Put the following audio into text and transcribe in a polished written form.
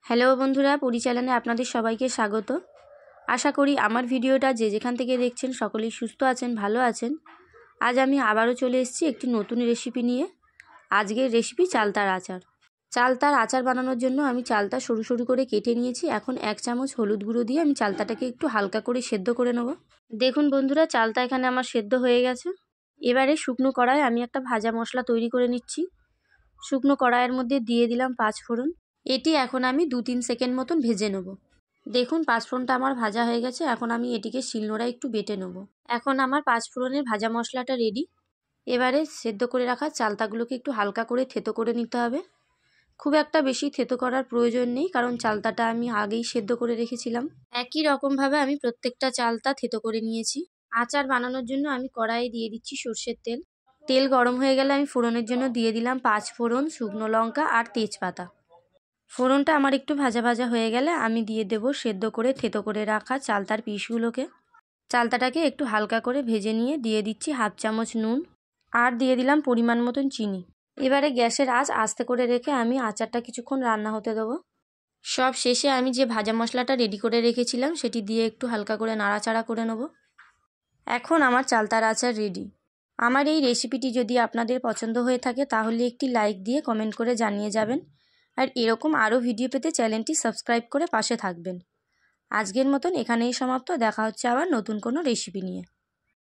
Hello বন্ধুরা, পরিচালনায় আপনাদের সবাইকে স্বাগত। আশা করি আমার ভিডিওটা যে যেখান থেকে দেখছেন সকলেই সুস্থ আছেন, ভালো আছেন। আজ আমি আবারও চলে এসেছি একটি নতুন রেসিপি নিয়ে। আজকের রেসিপি চালতার আচার। চালতার আচার বানানোর জন্য আমি চালতা সরু সরু করে কেটে নিয়েছি। এখন 1 চামচ হলুদ গুঁড়ো দিয়ে আমি চালতাটাকে একটু হালকা করে সেদ্ধ করে নেব। দেখুন বন্ধুরা, চালতা এখানে আমার সেদ্ধ হয়ে গেছে। এবারে শুকনো কড়ায় আমি একটা ভাজা মশলা তৈরি করে নিচ্ছি। শুকনো কড়াইয়ের মধ্যে দিয়ে দিলাম 5 ফোড়ন। এটি এখন আমি 2-3 সেকেন্ড মতন ভেজে নেব। দেখুন 5 ফোড়নটা আমার ভাজা হয়ে গেছে। এখন আমি এটিকে শিলনোড়ায় একটু বেটে নেব। এখন আমার 5 ফোড়নের ভাজা মশলাটা রেডি। এবারে সেদ্ধ করে রাখা চালতাগুলোকে একটু হালকা করে থেতো করে নিতে হবে। খুব একটা বেশি থেতো করার প্রয়োজন নেই, কারণ চালতাটা আমি আগেই সেদ্ধ করে রেখেছিলাম। একই রকমভাবে আমি প্রত্যেকটা চালতা থেতো করে নিয়েছি। আচার বানানোর জন্য আমি কড়াইয়ে দিয়ে দিচ্ছি সর্ষের তেল। তেল গরম হয়ে গেলে আমি ফোড়নের জন্য দিয়ে দিলাম 5 ফোড়ন, শুকনো লঙ্কা আর তেজপাতা। ফোড়নটা আমার একটু ভাজা ভাজা হয়ে গেলে আমি দিয়ে দেব সেদ্ধ করে থেতো করে রাখা চালতার পিসগুলোকে। চালতাটাকে একটু হালকা করে ভেজে নিয়ে দিয়ে দিচ্ছি 1/2 চামচ নুন আর দিয়ে দিলাম পরিমাণ মতন চিনি। এবারে গ্যাসের আঁচ আস্তে করে রেখে আমি আচারটা কিছুক্ষণ রান্না হতে দেবো। সব শেষে আমি যে ভাজা মশলাটা রেডি করে রেখেছিলাম সেটি দিয়ে একটু হালকা করে নাড়াচাড়া করে নেব। এখন আমার চালতার আচার রেডি। আমার এই রেসিপিটি যদি আপনাদের পছন্দ হয়ে থাকে তাহলে একটি লাইক দিয়ে কমেন্ট করে জানিয়ে যাবেন। আর এরকম আরও ভিডিও পেতে চ্যানেলটি সাবস্ক্রাইব করে পাশে থাকবেন। আজকের মতন এখানেই সমাপ্ত। দেখা হচ্ছে আবার নতুন কোনো রেসিপি নিয়ে।